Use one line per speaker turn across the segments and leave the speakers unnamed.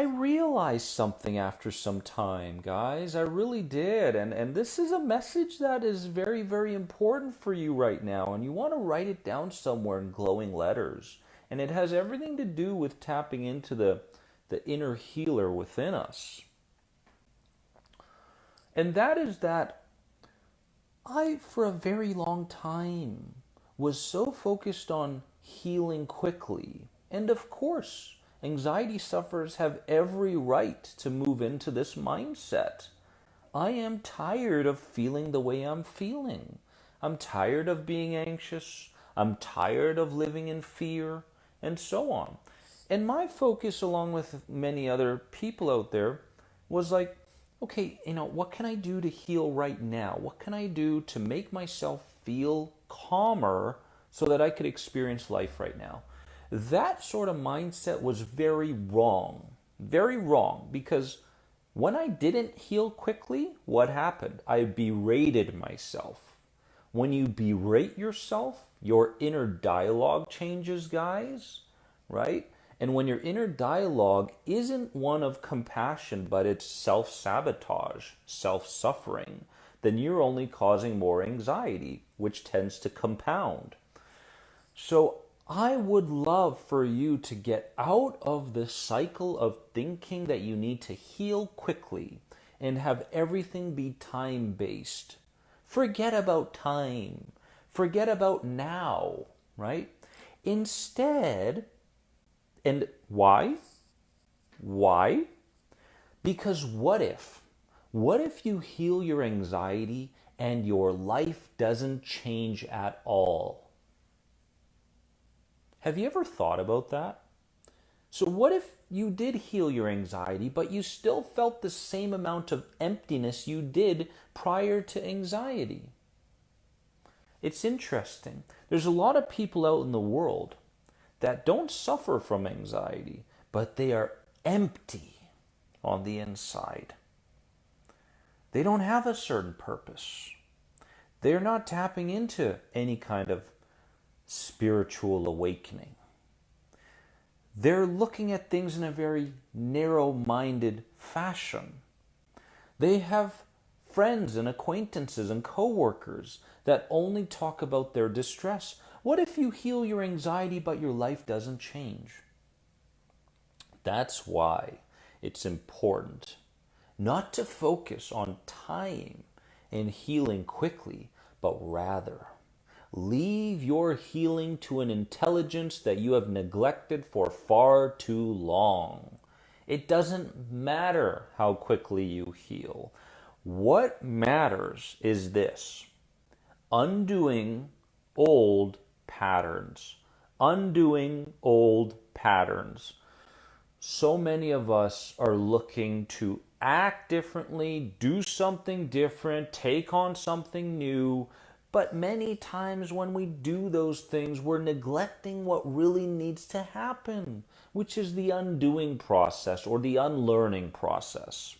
realized something after some time, guys. I really did. And this is a message that is very, very important for you right now. And you want to write it down somewhere in glowing letters. And it has everything to do with tapping into the inner healer within us. And that is that I, for a very long time, was so focused on healing quickly. And of course, anxiety sufferers have every right to move into this mindset. I am tired of feeling the way I'm feeling. I'm tired of being anxious. I'm tired of living in fear, and so on. And my focus, along with many other people out there, was like, okay, what can I do to heal right now? What can I do to make myself feel calmer so that I could experience life right now? That sort of mindset was very wrong, because when I didn't heal quickly, what happened? I berated myself. When you berate yourself, your inner dialogue changes, guys, right? And when your inner dialogue isn't one of compassion, but it's self-sabotage, self-suffering, then you're only causing more anxiety, which tends to compound. So I would love for you to get out of the cycle of thinking that you need to heal quickly and have everything be time-based. Forget about time. Forget about now, right? Instead, and why? Why? Because what if? What if you heal your anxiety and your life doesn't change at all? Have you ever thought about that? So what if you did heal your anxiety, but you still felt the same amount of emptiness you did prior to anxiety? It's interesting. There's a lot of people out in the world that don't suffer from anxiety, but they are empty on the inside. They don't have a certain purpose. They're not tapping into any kind of spiritual awakening. They're looking at things in a very narrow-minded fashion. They have friends and acquaintances and coworkers that only talk about their distress. What if you heal your anxiety but your life doesn't change? That's why it's important not to focus on time and healing quickly, but rather leave your healing to an intelligence that you have neglected for far too long. It doesn't matter how quickly you heal. What matters is this: undoing old patterns. Undoing old patterns. So many of us are looking to act differently, do something different, take on something new. But many times when we do those things, we're neglecting what really needs to happen, which is the undoing process or the unlearning process.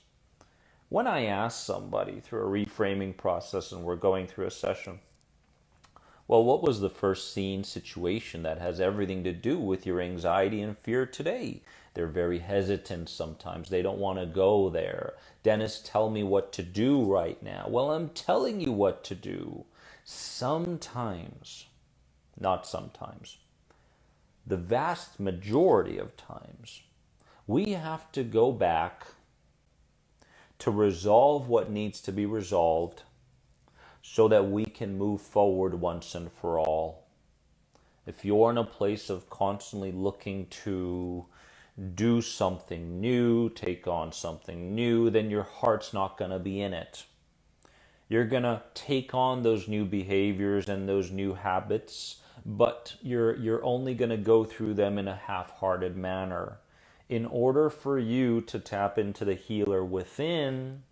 When I ask somebody through a reframing process and we're going through a session, well, what was the first scene situation that has everything to do with your anxiety and fear today? They're very hesitant sometimes. They don't want to go there. Dennis, tell me what to do right now. Well, I'm telling you what to do. Sometimes, not sometimes, the vast majority of times, we have to go back to resolve what needs to be resolved so that we can move forward once and for all. If you're in a place of constantly looking to do something new, take on something new, then your heart's not going to be in it. You're going to take on those new behaviors and those new habits, but you're only going to go through them in a half-hearted manner. In order for you to tap into the healer within,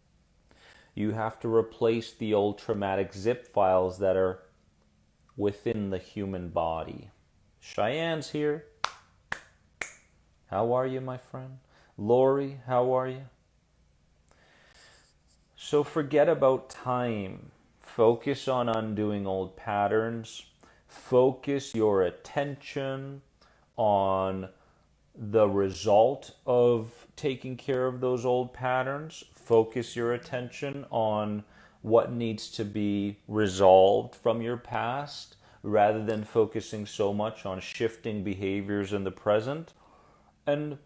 you have to replace the old traumatic zip files that are within the human body. Cheyenne's here. How are you, my friend? Lori, how are you? So forget about time. Focus on undoing old patterns. Focus your attention on the result of taking care of those old patterns. Focus your attention on what needs to be resolved from your past rather than focusing so much on shifting behaviors in the present. And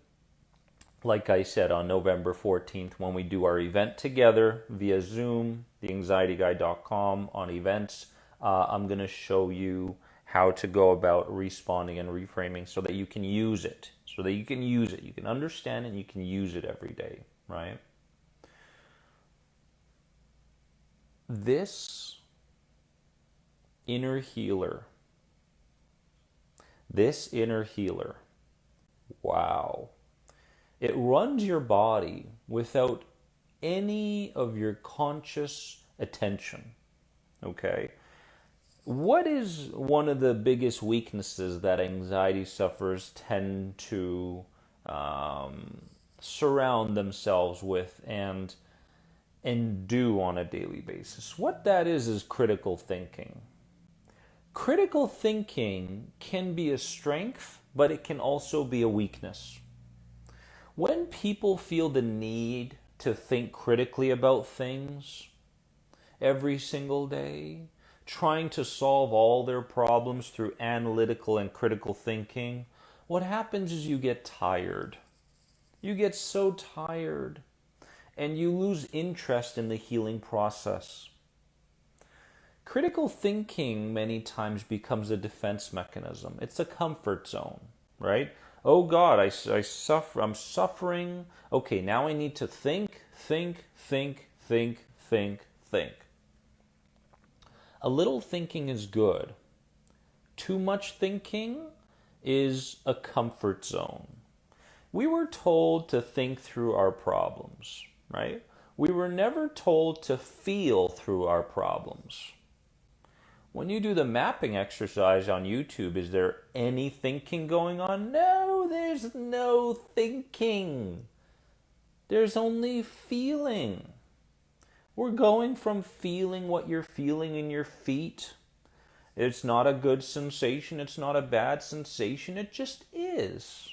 like I said, on November 14th, when we do our event together via Zoom, theanxietyguy.com on events, I'm going to show you how to go about responding and reframing so that you can use it. So that you can use it. You can understand and you can use it every day, right? This inner healer, wow. It runs your body without any of your conscious attention, okay? What is one of the biggest weaknesses that anxiety sufferers tend to surround themselves with and do on a daily basis? What that is critical thinking. Critical thinking can be a strength, but it can also be a weakness. When people feel the need to think critically about things every single day, trying to solve all their problems through analytical and critical thinking, what happens is you get tired. You get so tired, and you lose interest in the healing process. Critical thinking many times becomes a defense mechanism. It's a comfort zone, right? Oh God, I suffer. I'm suffering. Okay, now I need to think. A little thinking is good. Too much thinking is a comfort zone. We were told to think through our problems, right? We were never told to feel through our problems. When you do the mapping exercise on YouTube, is there any thinking going on? No, there's no thinking. There's only feeling. We're going from feeling what you're feeling in your feet. It's not a good sensation. It's not a bad sensation. It just is.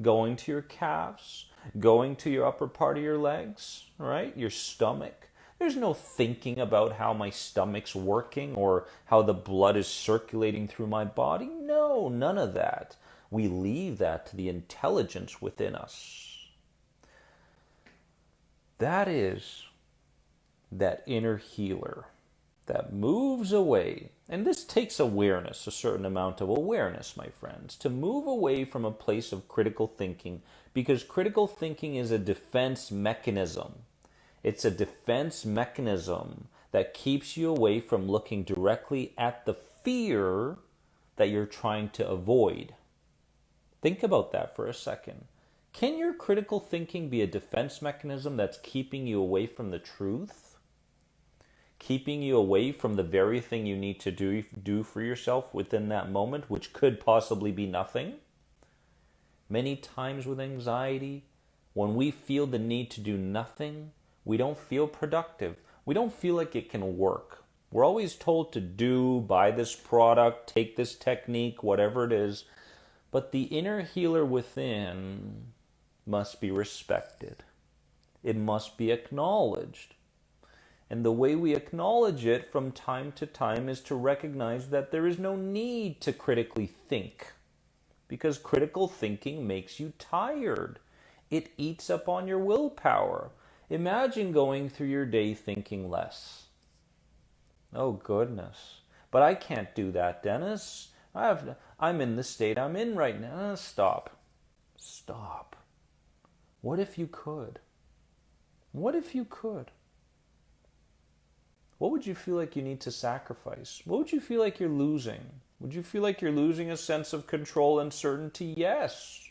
Going to your calves, going to your upper part of your legs, right? Your stomach. There's no thinking about how my stomach's working or how the blood is circulating through my body. No, none of that. We leave that to the intelligence within us. That is that inner healer that moves away. And this takes awareness, a certain amount of awareness, my friends, to move away from a place of critical thinking, because critical thinking is a defense mechanism. It's a defense mechanism that keeps you away from looking directly at the fear that you're trying to avoid. Think about that for a second. Can your critical thinking be a defense mechanism that's keeping you away from the truth? Keeping you away from the very thing you need to do for yourself within that moment, which could possibly be nothing? Many times with anxiety, when we feel the need to do nothing, we don't feel productive. We don't feel like it can work. We're always told to buy this product, take this technique, whatever it is. But the inner healer within must be respected. It must be acknowledged. And the way we acknowledge it from time to time is to recognize that there is no need to critically think, because critical thinking makes you tired. It eats up on your willpower. Imagine going through your day thinking less. Oh goodness. But I can't do that, Dennis. I'm in the state I'm in right now. Stop. What if you could? What if you could? What would you feel like you need to sacrifice? What would you feel like you're losing? Would you feel like you're losing a sense of control and certainty? Yes.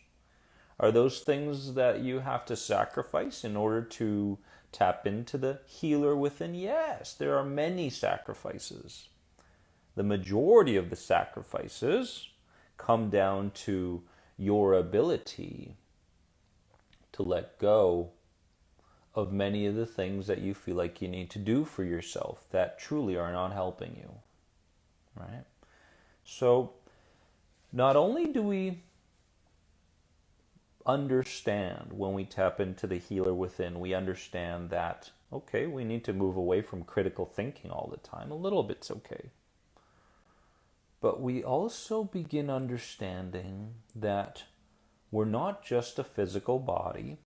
Are those things that you have to sacrifice in order to tap into the healer within? Yes, there are many sacrifices. The majority of the sacrifices come down to your ability to let go of many of the things that you feel like you need to do for yourself that truly are not helping you, right? So not only do we understand when we tap into the healer within, we understand that, okay, we need to move away from critical thinking all the time. A little bit's okay. But we also begin understanding that we're not just a physical body.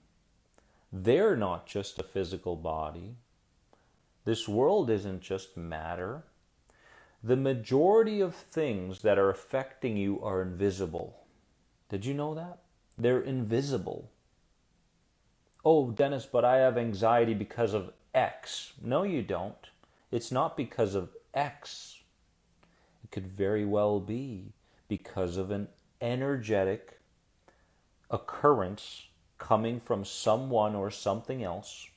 They're not just a physical body. This world isn't just matter. The majority of things that are affecting you are invisible. Did you know that? They're invisible. Oh, Dennis, but I have anxiety because of X. No, you don't. It's not because of X. It could very well be because of an energetic occurrence coming from someone or something else,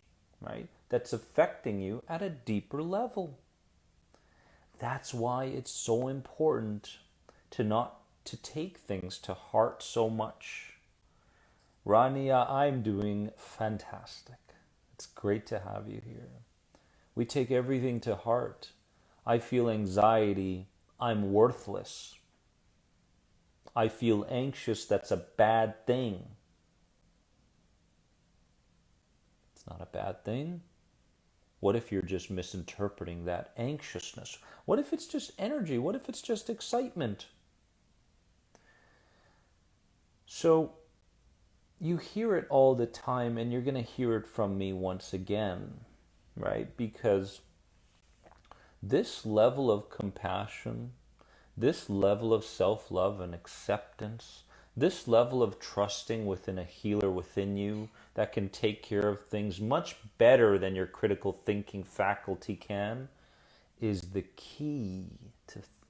right? That's affecting you at a deeper level. That's why it's so important to not to take things to heart so much. Rania, I'm doing fantastic. It's great to have you here. We take everything to heart. I feel anxiety. I'm worthless. I feel anxious. That's a bad thing. It's not a bad thing. What if you're just misinterpreting that anxiousness? What if it's just energy? What if it's just excitement? So you hear it all the time, and you're going to hear it from me once again, right? Because this level of compassion, this level of self-love and acceptance, this level of trusting within a healer within you that can take care of things much better than your critical thinking faculty can, is the key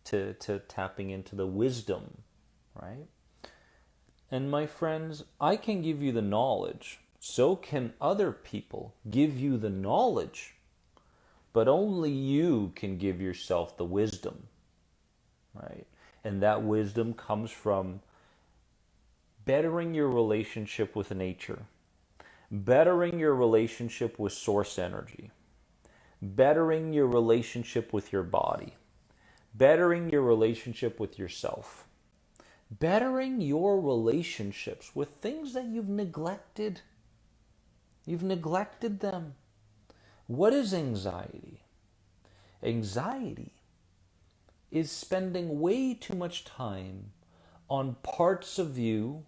to tapping into the wisdom, right? And my friends, I can give you the knowledge. So can other people give you the knowledge. But only you can give yourself the wisdom, right? And that wisdom comes from bettering your relationship with nature, bettering your relationship with source energy, bettering your relationship with your body, bettering your relationship with yourself, bettering your relationships with things that you've neglected. You've neglected them. What is anxiety? Anxiety is spending way too much time on parts of you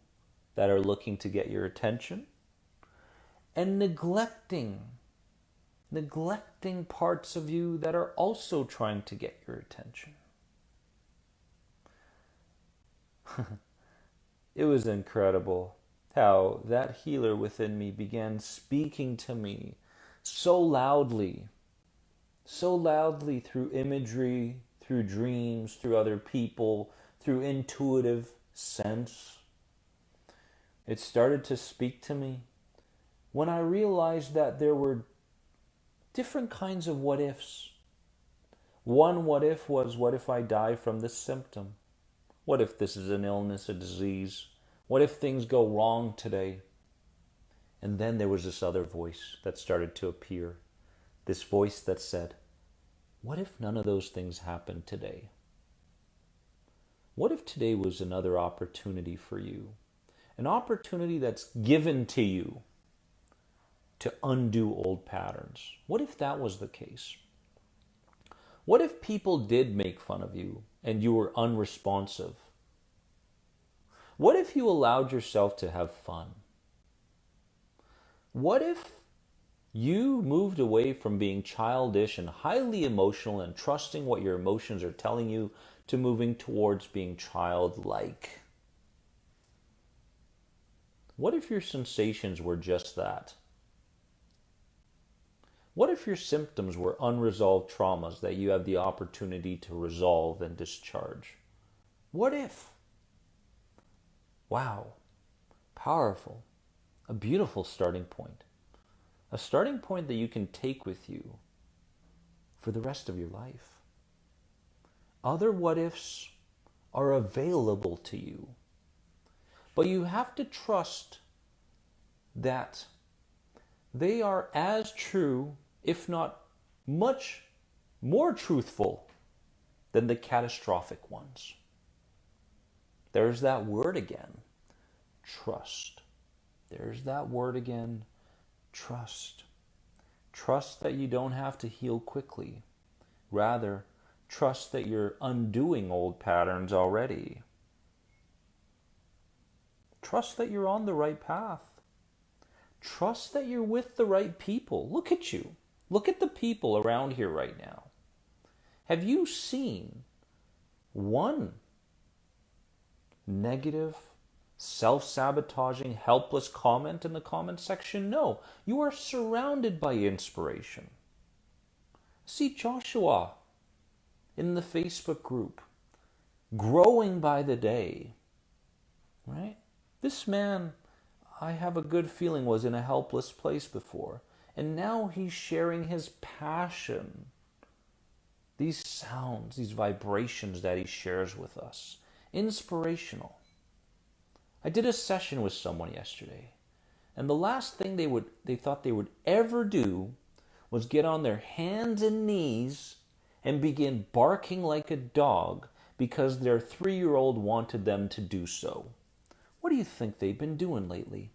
that are looking to get your attention and neglecting parts of you that are also trying to get your attention. It was incredible how that healer within me began speaking to me so loudly through imagery, through dreams, through other people, through intuitive sense. It started to speak to me when I realized that there were different kinds of what ifs. One what if was, what if I die from this symptom? What if this is an illness, a disease? What if things go wrong today? And then there was this other voice that started to appear. This voice that said, what if none of those things happened today? What if today was another opportunity for you? An opportunity that's given to you to undo old patterns. What if that was the case? What if people did make fun of you and you were unresponsive? What if you allowed yourself to have fun? What if you moved away from being childish and highly emotional and trusting what your emotions are telling you to moving towards being childlike? What if your sensations were just that? What if your symptoms were unresolved traumas that you have the opportunity to resolve and discharge? What if? Wow, powerful, a beautiful starting point. A starting point that you can take with you for the rest of your life. Other what ifs are available to you, but you have to trust that they are as true, if not much more truthful, than the catastrophic ones. There's that word again, trust. There's that word again, trust. Trust that you don't have to heal quickly. Rather, trust that you're undoing old patterns already. Trust that you're on the right path. Trust that you're with the right people. Look at you. Look at the people around here right now. Have you seen one negative, self-sabotaging, helpless comment in the comment section? No. You are surrounded by inspiration. See Joshua in the Facebook group, growing by the day, right? This man, I have a good feeling, was in a helpless place before. And now he's sharing his passion. These sounds, these vibrations that he shares with us. Inspirational. I did a session with someone yesterday. And the last thing they thought they would ever do was get on their hands and knees and begin barking like a dog because their 3-year-old wanted them to do so. What do you think they've been doing lately?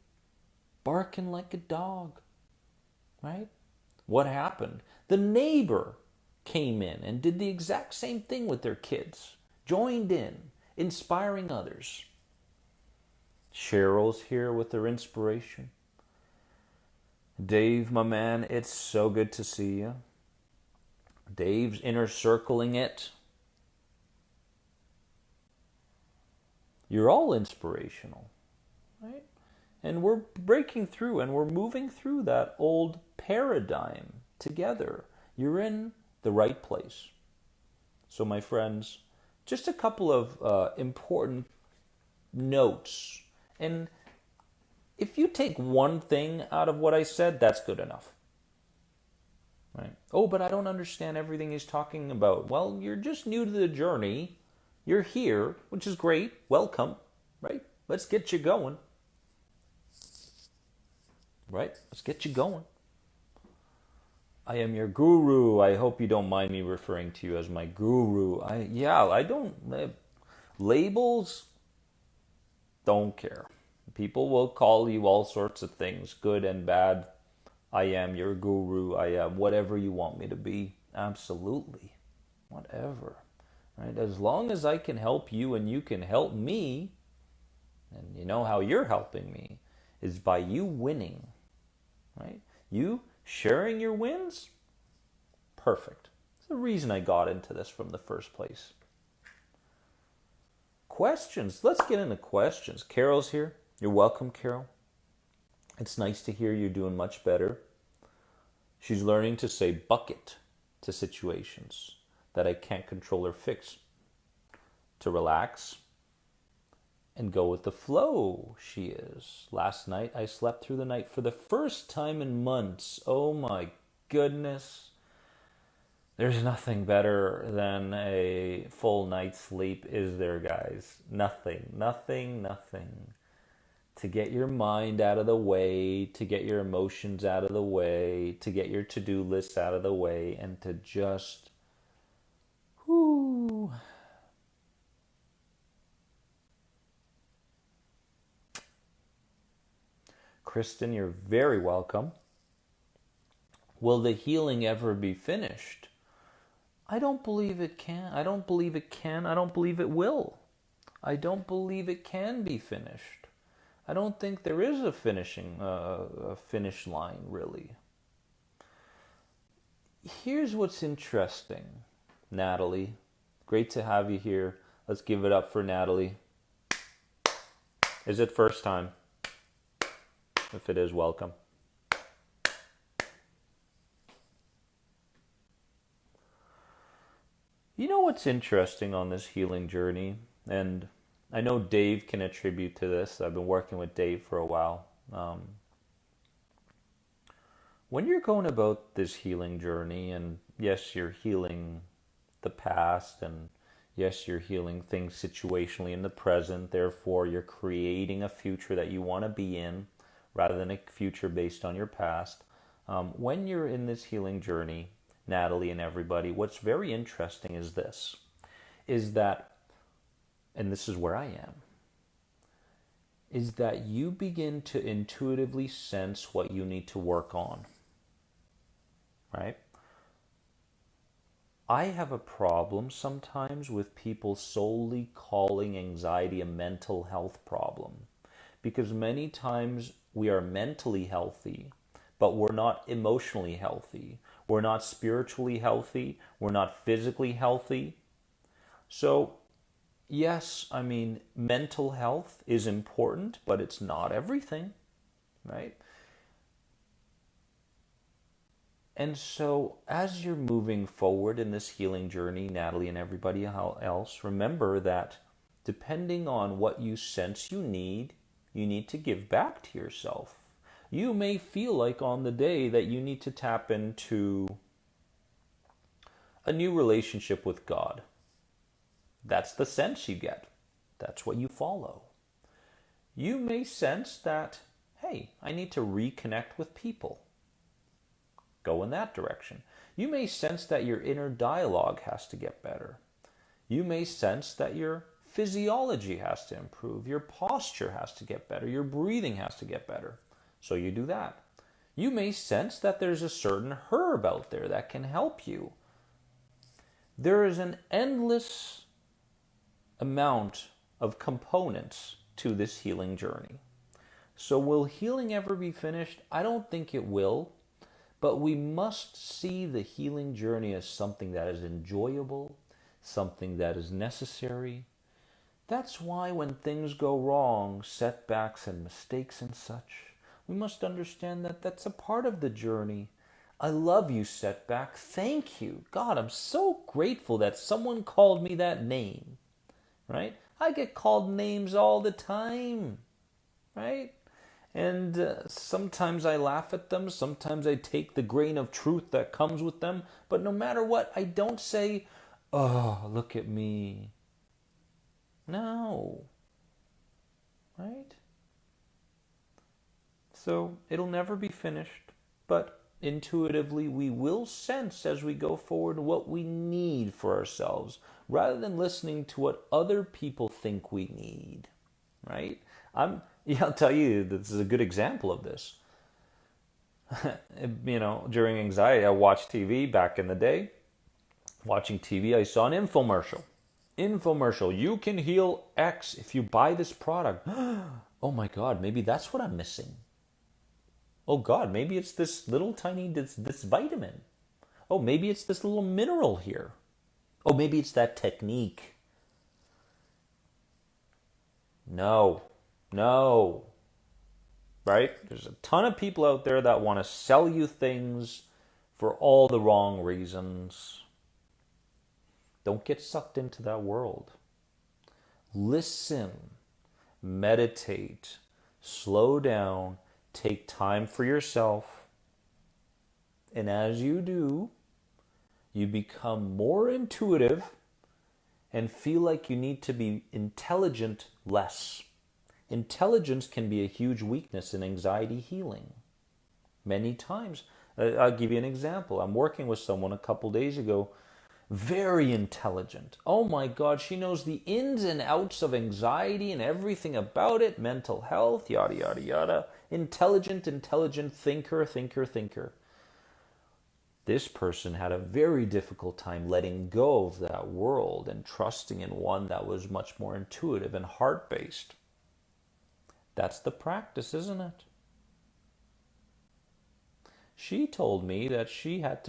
Barking like a dog, right? What happened? The neighbor came in and did the exact same thing with their kids, joined in, inspiring others. Cheryl's here with her inspiration. Dave, my man, it's so good to see you. Dave's inner circling it. You're all inspirational, right? And we're breaking through and we're moving through that old paradigm together. You're in the right place. So my friends, just a couple of important notes. And if you take one thing out of what I said, that's good enough. Right? Oh, but I don't understand everything he's talking about. Well, you're just new to the journey. You're here, which is great. Welcome, right? Let's get you going. Right? Let's get you going. I am your guru. I hope you don't mind me referring to you as my guru. I don't... labels, don't care. People will call you all sorts of things, good and bad. I am your guru. I am whatever you want me to be. Absolutely. Whatever. Right? As long as I can help you and you can help me, and you know how you're helping me, is by you winning. Right? You sharing your wins? Perfect. It's the reason I got into this from the first place. Questions. Let's get into questions. Carol's here. You're welcome, Carol. It's nice to hear you're doing much better. She's learning to say bucket to situations that I can't control or fix. To relax and go with the flow, she is. Last night, I slept through the night for the first time in months. Oh my goodness. There's nothing better than a full night's sleep, is there, guys? Nothing. To get your mind out of the way, to get your emotions out of the way, to get your to-do lists out of the way, and to just... whoo. Kristen, you're very welcome. Will the healing ever be finished? I don't believe it can. I don't believe it can. I don't believe it will. I don't believe it can be finished. I don't think there is a finish line, really. Here's what's interesting, Natalie. Great to have you here. Let's give it up for Natalie. Is it first time? If it is, welcome. You know what's interesting on this healing journey? And I know Dave can attribute to this. I've been working with Dave for a while. When you're going about this healing journey, and yes, you're healing the past, and yes, you're healing things situationally in the present, therefore you're creating a future that you want to be in, rather than a future based on your past. When you're in this healing journey, Natalie and everybody, what's very interesting is this, is that, and this is where I am, is that you begin to intuitively sense what you need to work on, right? I have a problem sometimes with people solely calling anxiety a mental health problem, because many times we are mentally healthy, but we're not emotionally healthy. We're not spiritually healthy. We're not physically healthy. So, yes, I mean, mental health is important, but it's not everything, right? And so, as you're moving forward in this healing journey, Natalie and everybody else, remember that depending on what you sense you need to give back to yourself. You may feel like on the day that you need to tap into a new relationship with God. That's the sense you get. That's what you follow. You may sense that, hey, I need to reconnect with people. Go in that direction. You may sense that your inner dialogue has to get better. You may sense that your physiology has to improve. Your posture has to get better. Your breathing has to get better. So you do that. You may sense that there's a certain herb out there that can help you. There is an endless amount of components to this healing journey. So will healing ever be finished? I don't think it will. But we must see the healing journey as something that is enjoyable, something that is necessary. That's why when things go wrong, setbacks and mistakes and such, we must understand that that's a part of the journey. I love you, setback. Thank you. God, I'm so grateful that someone called me that name, right? I get called names all the time, right? And sometimes I laugh at them. Sometimes I take the grain of truth that comes with them. But no matter what, I don't say, oh, look at me. No. Right? So it'll never be finished. But intuitively, we will sense as we go forward what we need for ourselves, rather than listening to what other people think we need. Right? I'll tell you, this is a good example of this. During anxiety, I watched TV back in the day. Watching TV, I saw an infomercial. Infomercial, you can heal X if you buy this product. Oh my God, maybe that's what I'm missing. Oh God, maybe it's this little tiny, this vitamin. Oh, maybe it's this little mineral here. Oh, maybe it's that technique. No. Right? There's a ton of people out there that want to sell you things for all the wrong reasons. Don't get sucked into that world. Listen, meditate, slow down, take time for yourself. And as you do, you become more intuitive and feel like you need to be intelligent less. Intelligence can be a huge weakness in anxiety healing. Many times. I'll give you an example. I'm working with someone a couple days ago, very intelligent. Oh my God, she knows the ins and outs of anxiety and everything about it, mental health, yada, yada, yada. Intelligent thinker. This person had a very difficult time letting go of that world and trusting in one that was much more intuitive and heart-based. That's the practice, isn't it? She told me that she had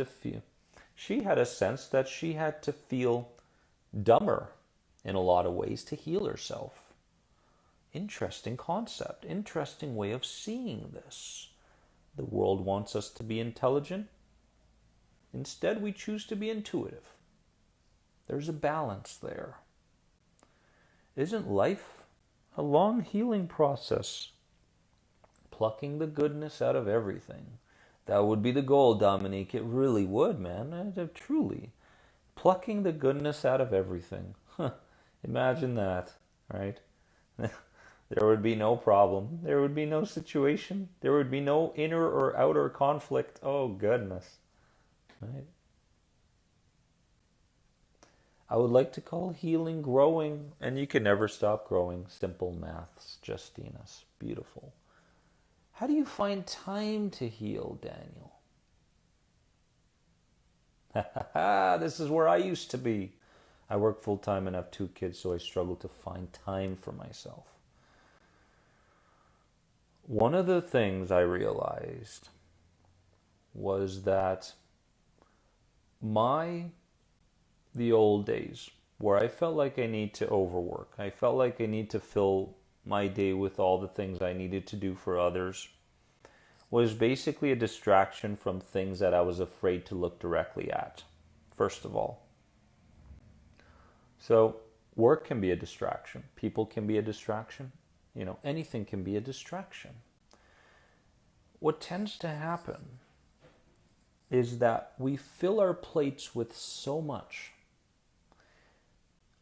a sense that she had to feel dumber in a lot of ways to heal herself. Interesting concept, interesting way of seeing this. The world wants us to be intelligent. Instead, we choose to be intuitive. There's a balance there. Isn't life a long healing process? Plucking the goodness out of everything. That would be the goal, Dominique. It really would, man. Truly. Plucking the goodness out of everything. Imagine that, right? There would be no problem. There would be no situation. There would be no inner or outer conflict. Oh, goodness. Right? I would like to call healing growing, and you can never stop growing. Simple maths, Justinas. Beautiful. How do you find time to heal, Daniel? This is where I used to be. I work full-time and have 2 kids, so I struggle to find time for myself. One of the things I realized was that the old days where I felt like I need to overwork, I felt like I need to fill my day with all the things I needed to do for others, was basically a distraction from things that I was afraid to look directly at, first of all. So work can be a distraction. People can be a distraction. Anything can be a distraction. What tends to happen is that we fill our plates with so much,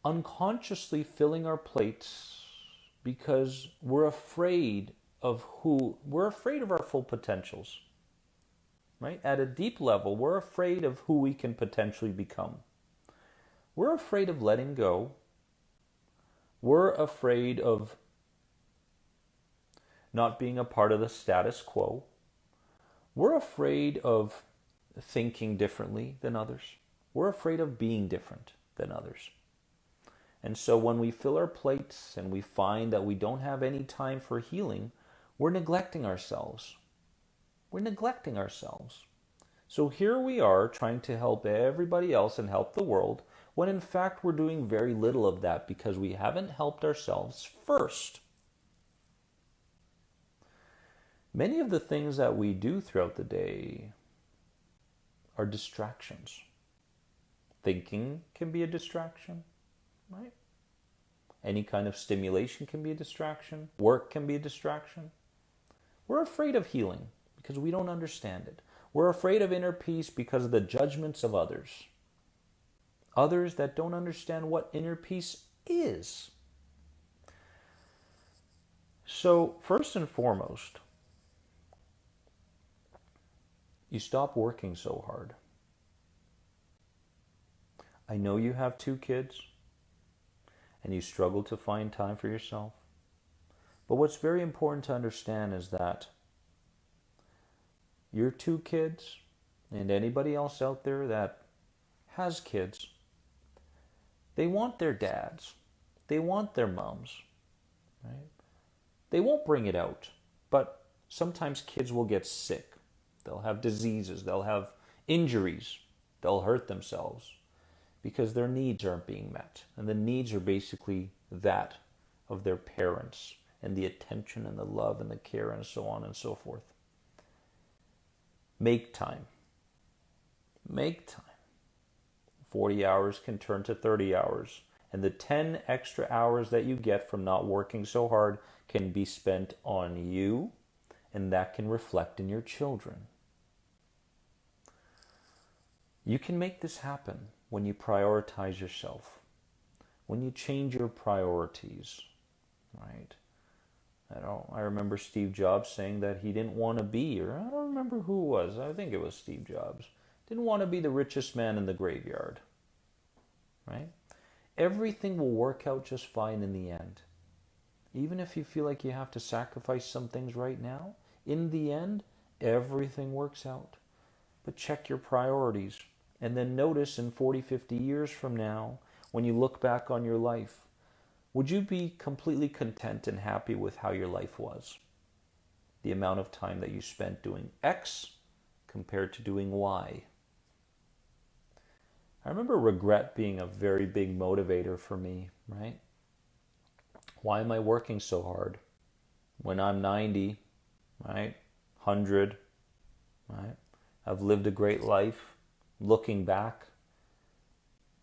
unconsciously filling our plates because we're afraid of our full potentials, right? At a deep level, we're afraid of who we can potentially become. We're afraid of letting go. We're afraid of not being a part of the status quo. We're afraid of thinking differently than others. We're afraid of being different than others. And so when we fill our plates and we find that we don't have any time for healing, we're neglecting ourselves. We're neglecting ourselves. So here we are trying to help everybody else and help the world, when in fact we're doing very little of that because we haven't helped ourselves first. Many of the things that we do throughout the day are distractions. Thinking can be a distraction, right? Any kind of stimulation can be a distraction. Work can be a distraction. We're afraid of healing because we don't understand it. We're afraid of inner peace because of the judgments of others. Others that don't understand what inner peace is. So, first and foremost, you stop working so hard. I know you have 2 kids and you struggle to find time for yourself. But what's very important to understand is that your 2 kids and anybody else out there that has kids, they want their dads. They want their moms, right? They won't bring it out, but sometimes kids will get sick. They'll have diseases. They'll have injuries. They'll hurt themselves because their needs aren't being met. And the needs are basically that of their parents and the attention and the love and the care and so on and so forth. Make time. Make time. 40 hours can turn to 30 hours. And the 10 extra hours that you get from not working so hard can be spent on you, and that can reflect in your children. You can make this happen when you prioritize yourself, when you change your priorities, right? I remember Steve Jobs saying that he didn't want to be, or I don't remember who it was, I think it was Steve Jobs, didn't want to be the richest man in the graveyard, right? Everything will work out just fine in the end. Even if you feel like you have to sacrifice some things right now, in the end, everything works out. But check your priorities. And then notice in 40, 50 years from now, when you look back on your life, would you be completely content and happy with how your life was? The amount of time that you spent doing X compared to doing Y. I remember regret being a very big motivator for me, right? Why am I working so hard when I'm 90, right? 100, right? I've lived a great life. Looking back,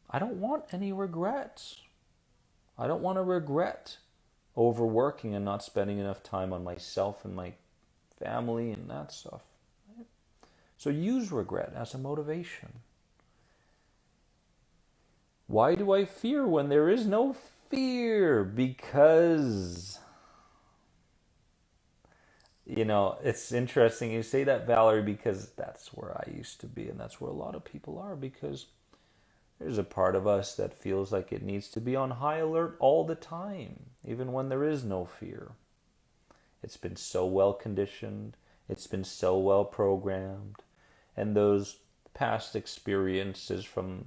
I don't want any regrets. I don't want to regret overworking and not spending enough time on myself and my family and that stuff. Right? So use regret as a motivation. Why do I fear when there is no fear? Because, it's interesting you say that, Valerie, because that's where I used to be, and that's where a lot of people are, because There's a part of us that feels like it needs to be on high alert all the time, even when there is no fear. It's been so well conditioned, it's been so well programmed, and those past experiences from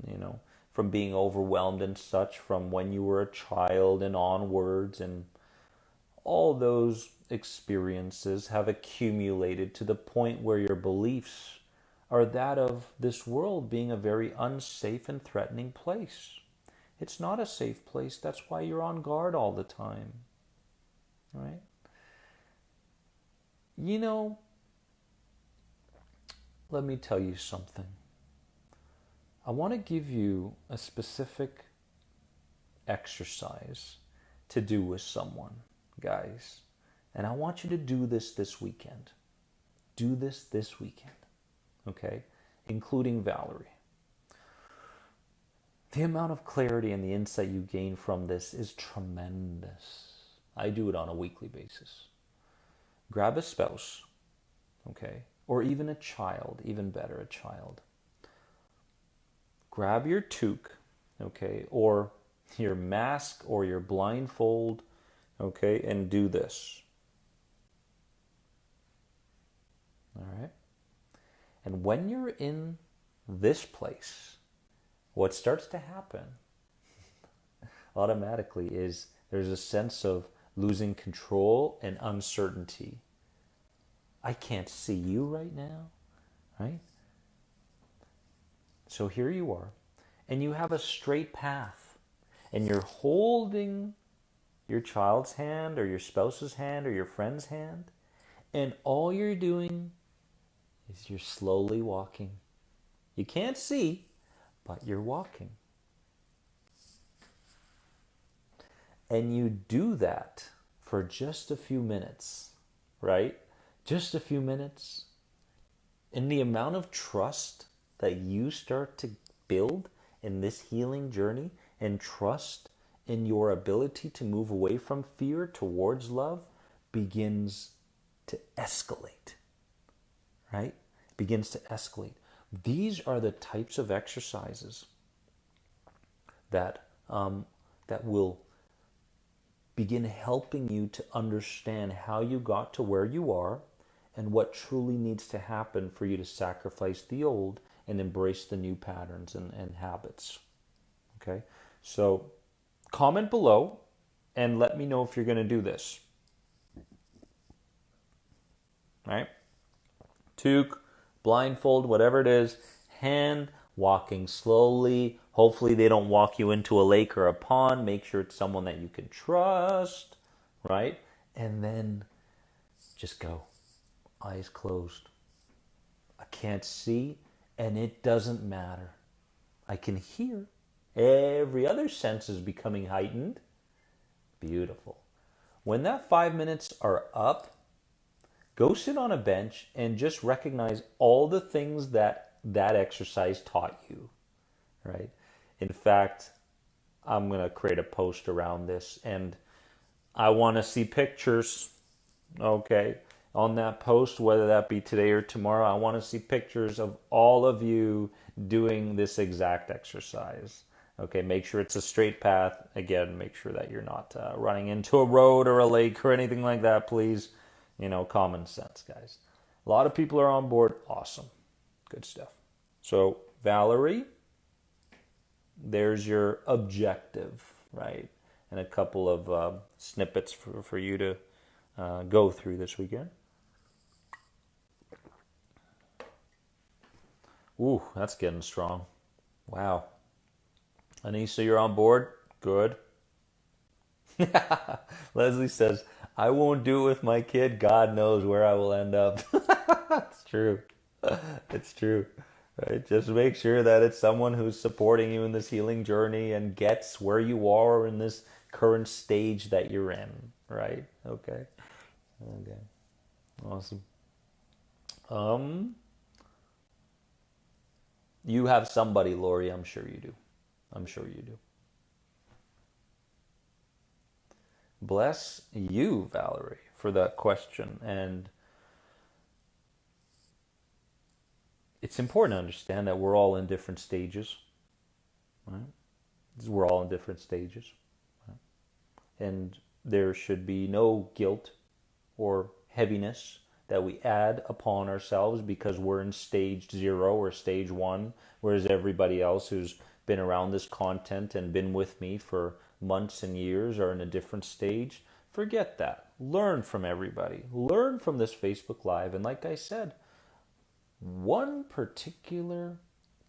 being overwhelmed and such, from when you were a child and onwards, and all those experiences have accumulated to the point where your beliefs are that of this world being a very unsafe and threatening place. It's not a safe place. That's why you're on guard all the time. Right? Let me tell you something. I want to give you a specific exercise to do with someone, guys. And I want you to do this weekend. Do this weekend. Okay? Including Valerie. The amount of clarity and the insight you gain from this is tremendous. I do it on a weekly basis. Grab a spouse, okay? Or even a child, even better, a child. Grab your toque, okay? Or your mask or your blindfold, okay? And do this. All right? And when you're in this place, what starts to happen automatically is there's a sense of losing control and uncertainty. I can't see you right now, right? So here you are, and you have a straight path, and you're holding your child's hand or your spouse's hand or your friend's hand, and all you're doing is you're slowly walking. You can't see, but you're walking. And you do that for just a few minutes, right? Just a few minutes. And the amount of trust that you start to build in this healing journey, and trust in your ability to move away from fear towards love, begins to escalate, right? Begins to escalate. These are the types of exercises that will begin helping you to understand how you got to where you are and what truly needs to happen for you to sacrifice the old and embrace the new patterns and habits. Okay? So comment below and let me know if you're going to do this. All right? Toque, blindfold, whatever it is, hand, walking slowly. Hopefully they don't walk you into a lake or a pond. Make sure it's someone that you can trust, right? And then just go. Eyes closed. I can't see, and it doesn't matter. I can hear. Every other sense is becoming heightened. Beautiful. When that 5 minutes are up, go sit on a bench and just recognize all the things that exercise taught you, right? In fact, I'm going to create a post around this, and I want to see pictures, okay? On that post, whether that be today or tomorrow, I want to see pictures of all of you doing this exact exercise. Okay, make sure it's a straight path. Again, make sure that you're not running into a road or a lake or anything like that, please. Common sense, guys. A lot of people are on board. Awesome. Good stuff. So, Valerie, there's your objective, right? And a couple of snippets for you to go through this weekend. Ooh, that's getting strong. Wow. Anissa, you're on board? Good. Leslie says, I won't do it with my kid. God knows where I will end up. It's true. It's true. Right? Just make sure that it's someone who's supporting you in this healing journey and gets where you are in this current stage that you're in. Right? Okay. Awesome. You have somebody, Lori. I'm sure you do. Bless you, Valerie, for that question. And it's important to understand that we're all in different stages. right? We're all in different stages. Right? And there should be no guilt or heaviness that we add upon ourselves because we're in stage 0 or stage 1, whereas everybody else who's been around this content and been with me for months and years are in a different stage. Forget that. Learn from everybody. Learn from this Facebook Live. And like I said, one particular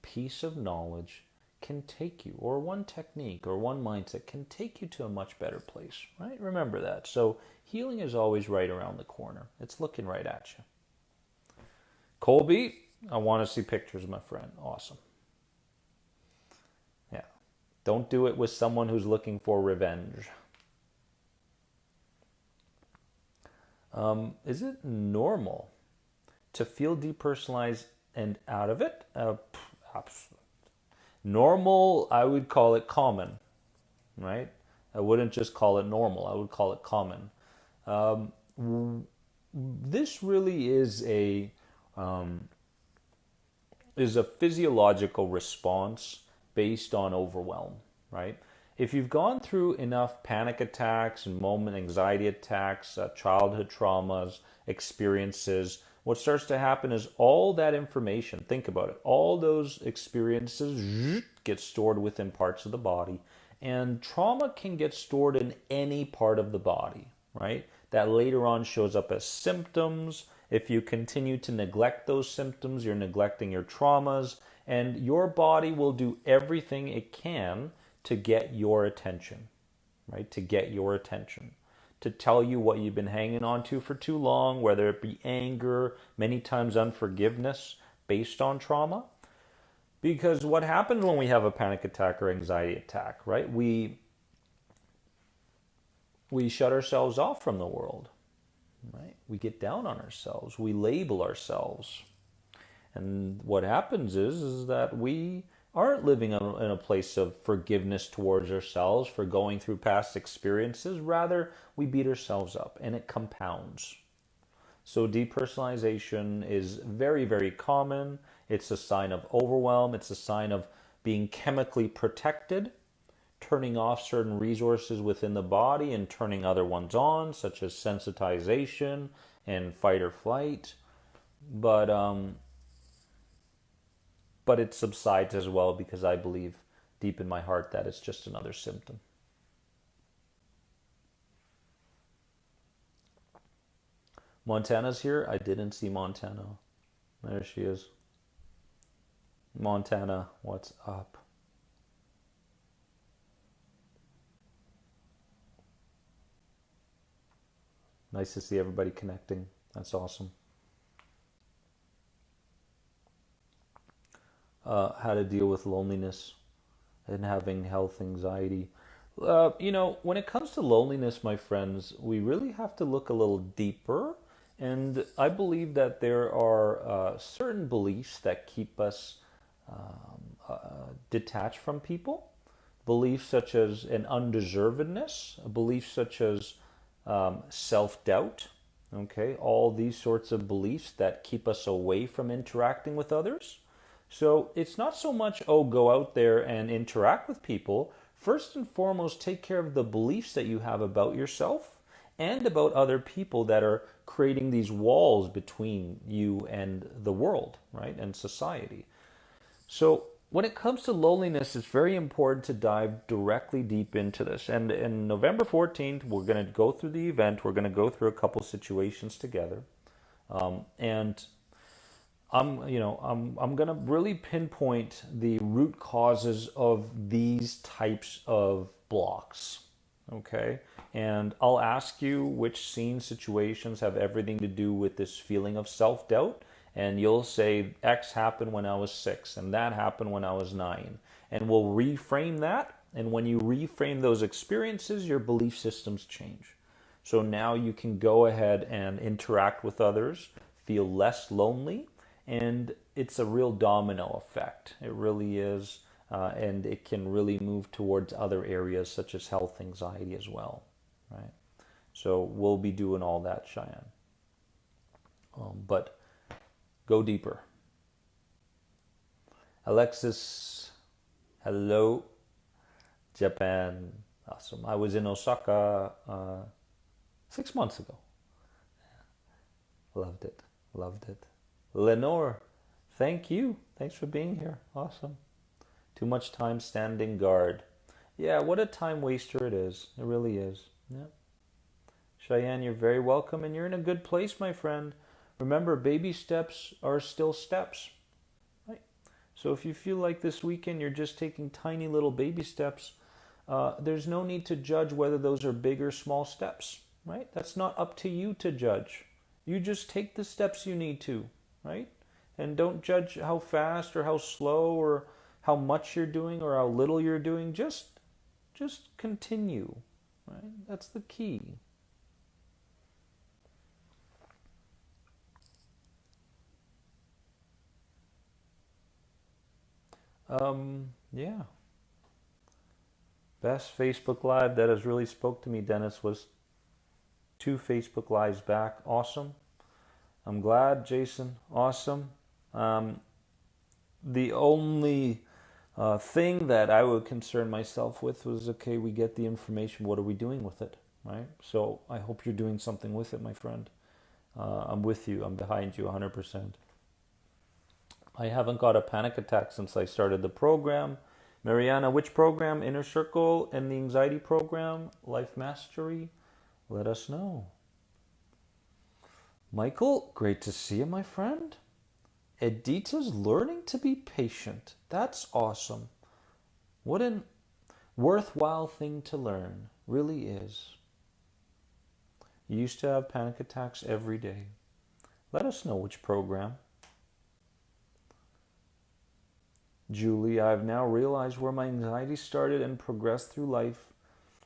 piece of knowledge can take you, or one technique or one mindset can take you to a much better place, right? Remember that. So healing is always right around the corner. It's looking right at you. Colby, I want to see pictures, my friend. Awesome. Yeah. Don't do it with someone who's looking for revenge. Is it normal to feel depersonalized and out of it? Normal, I would call it common, right? I wouldn't just call it normal. I would call it common. This really is a physiological response based on overwhelm, right? If you've gone through enough panic attacks and moment anxiety attacks, childhood traumas, experiences, what starts to happen is all that information, think about it, all those experiences get stored within parts of the body, and trauma can get stored in any part of the body, right? That later on shows up as symptoms. If you continue to neglect those symptoms, you're neglecting your traumas, and your body will do everything it can to get your attention, right? To get your attention. To tell you what you've been hanging on to for too long, whether it be anger, many times unforgiveness based on trauma. Because what happens when we have a panic attack or anxiety attack, right? We shut ourselves off from the world, right? We get down on ourselves. We label ourselves. And what happens is that we aren't living in a place of forgiveness towards ourselves for going through past experiences. Rather, we beat ourselves up, and it compounds. So depersonalization is very, very common. It's a sign of overwhelm. It's a sign of being chemically protected, turning off certain resources within the body and turning other ones on, such as sensitization and fight or flight. But it subsides as well because I believe deep in my heart that it's just another symptom. Montana's here. I didn't see Montana. There she is. Montana, what's up? Nice to see everybody connecting. That's awesome. How to deal with loneliness and having health anxiety. When it comes to loneliness, my friends, we really have to look a little deeper. And I believe that there are certain beliefs that keep us detached from people. Beliefs such as an undeservedness, a belief such as self-doubt, okay? All these sorts of beliefs that keep us away from interacting with others. So it's not so much, go out there and interact with people. First and foremost, take care of the beliefs that you have about yourself and about other people that are creating these walls between you and the world, right, and society. So when it comes to loneliness, it's very important to dive directly deep into this. And in November 14th, we're going to go through the event. We're going to go through a couple situations together. And I'm going to really pinpoint the root causes of these types of blocks, okay? And I'll ask you which scene situations have everything to do with this feeling of self-doubt, and you'll say X happened when I was 6, and that happened when I was 9. And we'll reframe that, and when you reframe those experiences, your belief systems change. So now you can go ahead and interact with others, feel less lonely, and it's a real domino effect. It really is. And it can really move towards other areas such as health anxiety as well, right? So we'll be doing all that, Cheyenne. But go deeper. Alexis Hello, Japan. Awesome. I was in Osaka 6 months ago. Loved it. Loved it. Lenore, thank you. Thanks for being here. Awesome. Too much time standing guard. Yeah, what a time waster it is. It really is. Yeah. Cheyenne, you're very welcome, and you're in a good place, my friend. Remember, baby steps are still steps. Right? So if you feel like this weekend you're just taking tiny little baby steps, there's no need to judge whether those are big or small steps. Right? That's not up to you to judge. You just take the steps you need to. Right? And don't judge how fast or how slow or how much you're doing or how little you're doing. Just continue. Right? That's the key. Yeah. Best Facebook Live that has really spoke to me, Dennis, was 2 Facebook Lives back. Awesome. I'm glad, Jason. Awesome. The only thing that I would concern myself with was, okay, we get the information. What are we doing with it? Right? So I hope you're doing something with it, my friend. I'm with you. I'm behind you 100%. I haven't got a panic attack since I started the program. Mariana, which program? Inner Circle and the Anxiety Program? Life Mastery? Let us know. Michael, great to see you, my friend. Edita's learning to be patient. That's awesome. What a worthwhile thing to learn. Really is. You used to have panic attacks every day. Let us know which program. Julie, I've now realized where my anxiety started and progressed through life.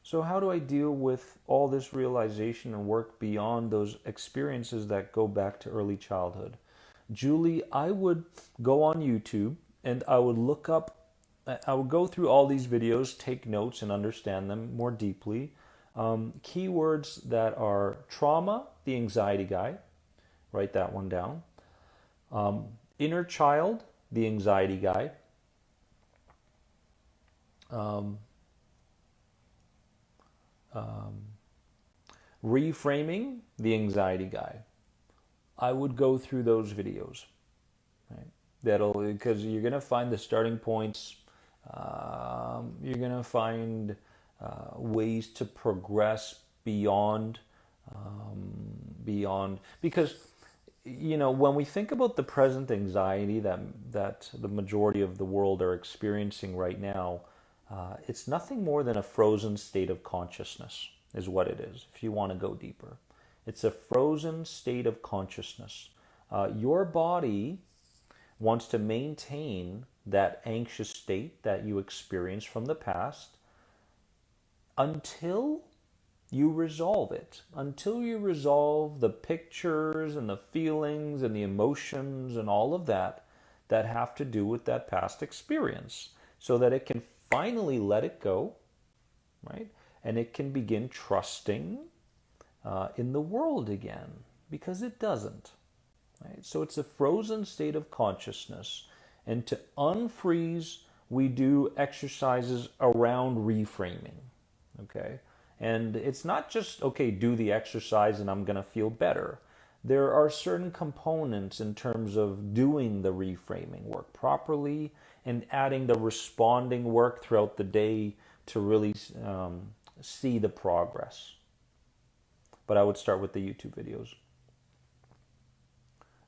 So how do I deal with all this realization and work beyond those experiences that go back to early childhood? Julie, I would go on YouTube and I would go through all these videos, take notes and understand them more deeply. Keywords that are trauma, the anxiety guy, write that one down. Inner child, the anxiety guy. Reframing, the anxiety guy. I would go through those videos, right? Because you're gonna find the starting points. You're gonna find ways to progress beyond, because when we think about the present anxiety that the majority of the world are experiencing right now. It's nothing more than a frozen state of consciousness, is what it is, if you want to go deeper. It's a frozen state of consciousness. Your body wants to maintain that anxious state that you experienced from the past until you resolve it, until you resolve the pictures and the feelings and the emotions and all of that have to do with that past experience, so that it can finally let it go, right? And it can begin trusting in the world again, because it doesn't, right? So it's a frozen state of consciousness. And to unfreeze, we do exercises around reframing, okay? And it's not just, okay, do the exercise and I'm going to feel better. There are certain components in terms of doing the reframing work properly and adding the responding work throughout the day to really see the progress. But I would start with the YouTube videos.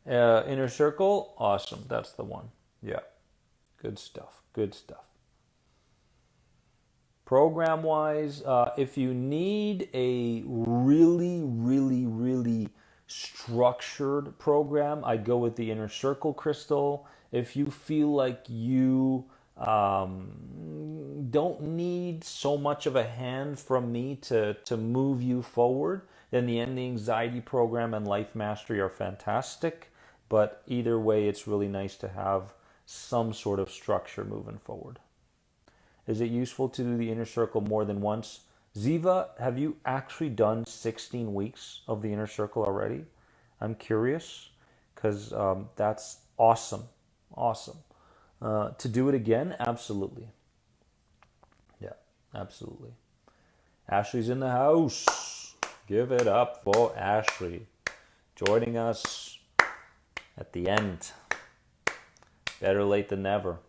Inner Circle, awesome. That's the one. Yeah. Good stuff. Good stuff. Program-wise, if you need a really, really, really structured program, I'd go with the Inner Circle crystal. If you feel like you don't need so much of a hand from me to move you forward, then the Anxiety Program and Life Mastery are fantastic. But either way, it's really nice to have some sort of structure moving forward. Is it useful to do the Inner Circle more than once? Ziva, have you actually done 16 weeks of the Inner Circle already? I'm curious, because that's awesome. Awesome. To do it again? Absolutely. Absolutely. Ashley's in the house. Give it up for Ashley. Joining us at the end. Better late than never.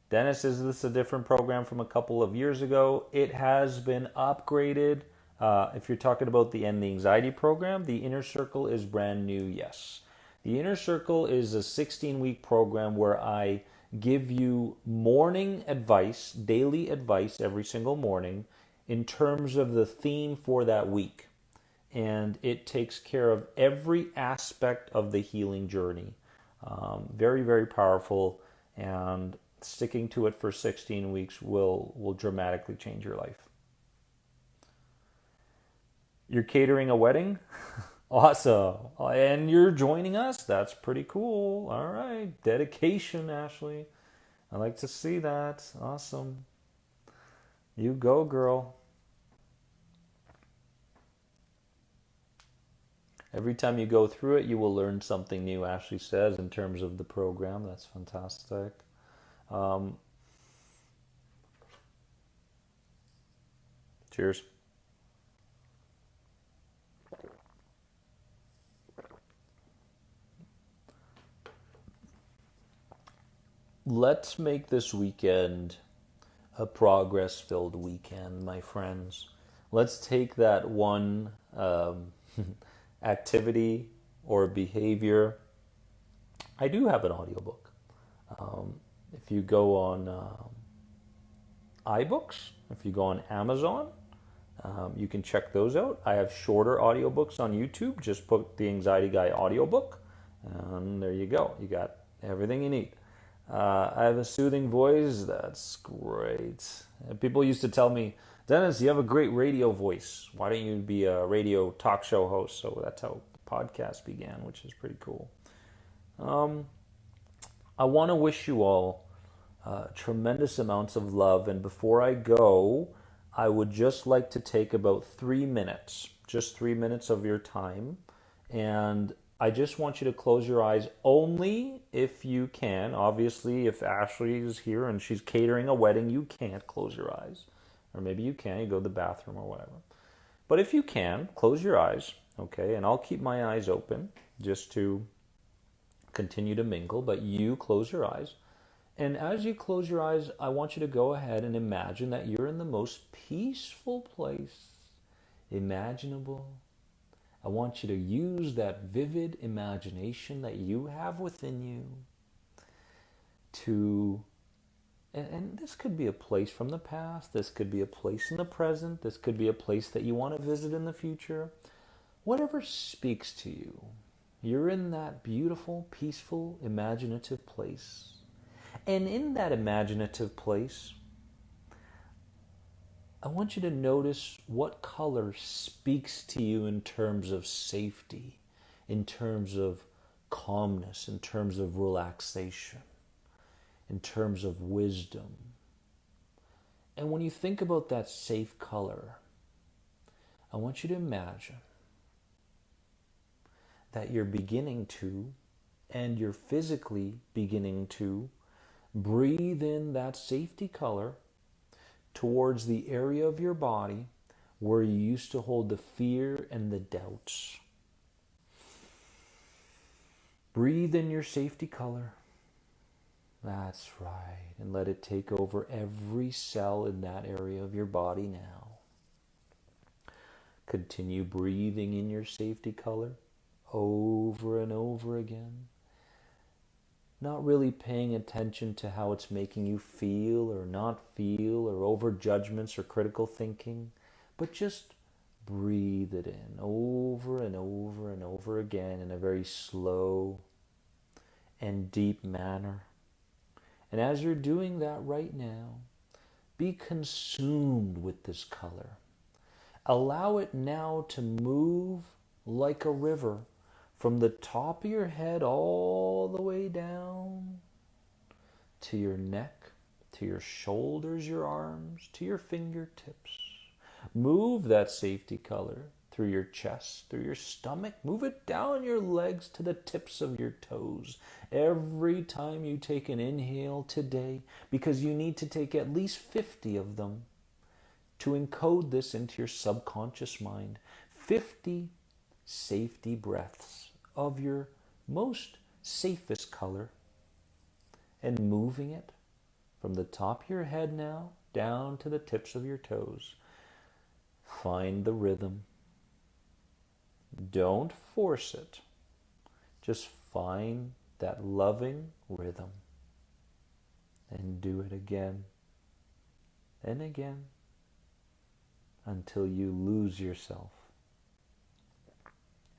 Dennis, is this a different program from a couple of years ago? It has been upgraded. If you're talking about the End the Anxiety program, the Inner Circle is brand new, yes. The Inner Circle is a 16-week program where I give you morning advice, daily advice every single morning in terms of the theme for that week. And it takes care of every aspect of the healing journey. Very, very powerful, and sticking to it for 16 weeks will dramatically change your life. You're catering a wedding? Awesome. And you're joining us? That's pretty cool. All right. Dedication, Ashley. I like to see that. Awesome. You go, girl. Every time you go through it, you will learn something new, Ashley says, in terms of the program. That's fantastic. Cheers. Let's make this weekend a progress-filled weekend, my friends. Let's take that one activity or behavior. I do have an audiobook. If you go on iBooks, if you go on Amazon, you can check those out. I have shorter audiobooks on YouTube. Just put the Anxiety Guy audiobook, and there you go. You got everything you need. I have a soothing voice. That's great. People used to tell me, Dennis, you have a great radio voice. Why don't you be a radio talk show host? So that's how the podcast began, which is pretty cool. I want to wish you all tremendous amounts of love. And before I go, I would just like to take about 3 minutes, just 3 minutes of your time. And I just want you to close your eyes only if you can. Obviously, if Ashley is here and she's catering a wedding, you can't close your eyes. Or maybe you can, you go to the bathroom or whatever. But if you can, close your eyes, okay? And I'll keep my eyes open just to continue to mingle, but you close your eyes. And as you close your eyes, I want you to go ahead and imagine that you're in the most peaceful place imaginable. I want you to use that vivid imagination that you have within you to, and this could be a place from the past, this could be a place in the present, this could be a place that you want to visit in the future. Whatever speaks to you, you're in that beautiful, peaceful, imaginative place. And in that imaginative place, I want you to notice what color speaks to you in terms of safety, in terms of calmness, in terms of relaxation, in terms of wisdom. And when you think about that safe color, I want you to imagine that you're beginning to, and you're physically beginning to, breathe in that safety color towards the area of your body where you used to hold the fear and the doubts. Breathe in your safety color. That's right. And let it take over every cell in that area of your body now. Continue breathing in your safety color over and over again. Not really paying attention to how it's making you feel or not feel, or over judgments or critical thinking, but just breathe it in over and over and over again in a very slow and deep manner. And as you're doing that right now, be consumed with this color. Allow it now to move like a river from the top of your head all the way down to your neck, to your shoulders, your arms, to your fingertips. Move that safety color through your chest, through your stomach. Move it down your legs to the tips of your toes. Every time you take an inhale today, because you need to take at least 50 of them, to encode this into your subconscious mind. 50 safety breaths of your most safest color, and moving it from the top of your head now down to the tips of your toes. Find the rhythm. Don't force it. Just find that loving rhythm and do it again and again until you lose yourself.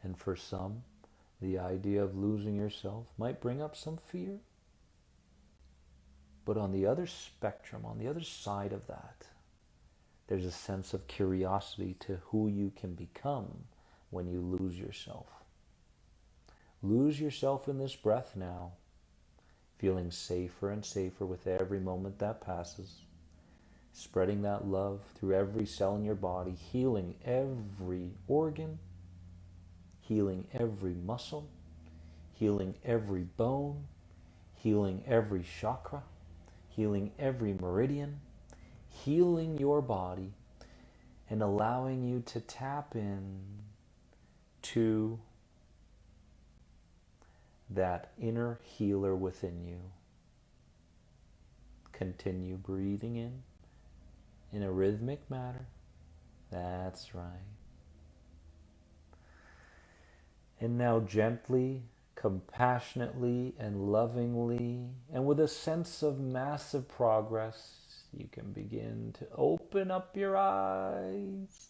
And for some, the idea of losing yourself might bring up some fear. But on the other spectrum, on the other side of that, there's a sense of curiosity to who you can become when you lose yourself. Lose yourself in this breath now, feeling safer and safer with every moment that passes, spreading that love through every cell in your body, healing every organ, healing every muscle, healing every bone, healing every chakra, healing every meridian, healing your body, and allowing you to tap in to that inner healer within you. Continue breathing in a rhythmic manner. That's right. And now gently, compassionately, and lovingly, and with a sense of massive progress, you can begin to open up your eyes.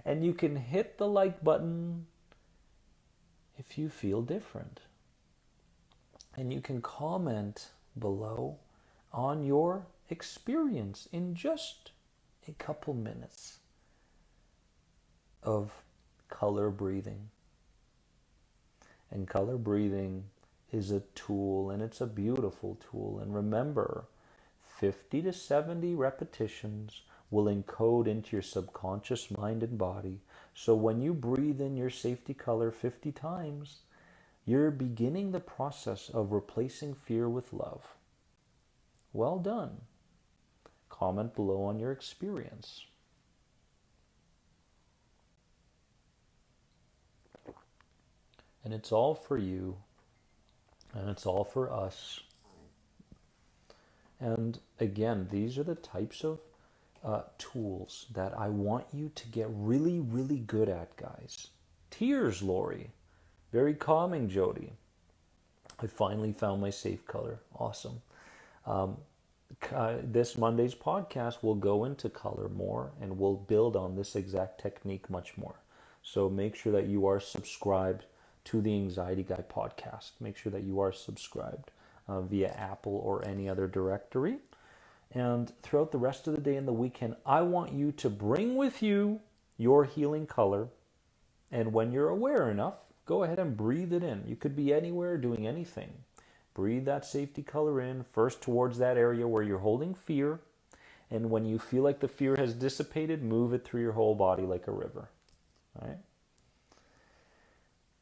And you can hit the like button if you feel different. And you can comment below on your experience in just a couple minutes of color breathing. And color breathing is a tool, and it's a beautiful tool. And remember, 50 to 70 repetitions will encode into your subconscious mind and body. So when you breathe in your safety color 50 times, you're beginning the process of replacing fear with love. Well done. Comment below on your experience. And it's all for you, and it's all for us. And again, these are the types of tools that I want you to get really, really good at, guys. Tears, Lori. Very calming, Jody. I finally found my safe color. Awesome. This Monday's podcast will go into color more, and we'll build on this exact technique much more. So make sure that you are subscribed to the Anxiety Guy podcast. Make sure that you are subscribed via Apple or any other directory. And throughout the rest of the day and the weekend, I want you to bring with you your healing color. And when you're aware enough, go ahead and breathe it in. You could be anywhere doing anything. Breathe that safety color in, first towards that area where you're holding fear. And when you feel like the fear has dissipated, move it through your whole body like a river. All right?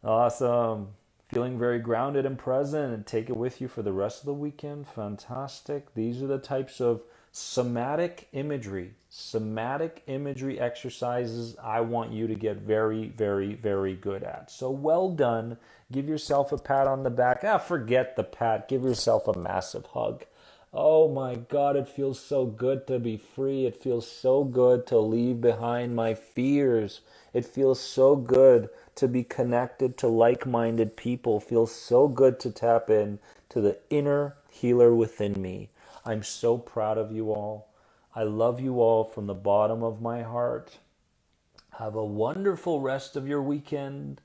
Awesome. Feeling very grounded and present, and take it with you for the rest of the weekend. Fantastic. These are the types of somatic imagery exercises I want you to get very, very, very good at. So well done. Give yourself a pat on the back. Forget the pat. Give yourself a massive hug. Oh my God, it feels so good to be free. It feels so good to leave behind my fears. It feels so good to be connected to like-minded people. It feels so good to tap in to the inner healer within me. I'm so proud of you all. I love you all from the bottom of my heart. Have a wonderful rest of your weekend.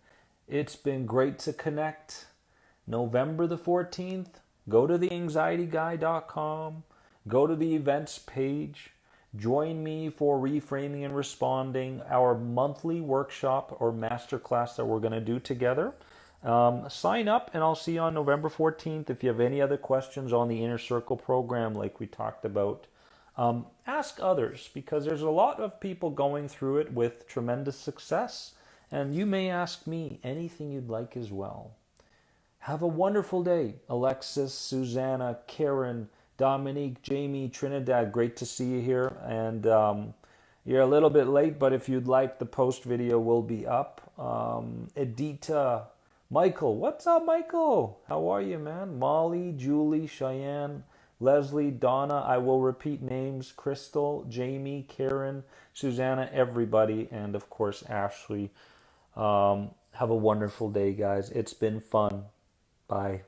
It's been great to connect. November the 14th, go to theanxietyguy.com. Go to the events page. Join me for Reframing and Responding, our monthly workshop or masterclass that we're going to do together. Sign up, and I'll see you on November 14th. If you have any other questions on the Inner Circle program like we talked about, ask others, because there's a lot of people going through it with tremendous success, and you may ask me anything you'd like as well. Have a wonderful day. Alexis, Susanna, Karen, Dominique, Jamie, Trinidad, great to see you here. And You're a little bit late, but if you'd like, the post video will be up. Edita, Michael, what's up, Michael? How are you, man? Molly, Julie, Cheyenne, Leslie, Donna, I will repeat names, Crystal, Jamie, Karen, Susanna, everybody, and of course, Ashley. Have a wonderful day, guys. It's been fun. Bye.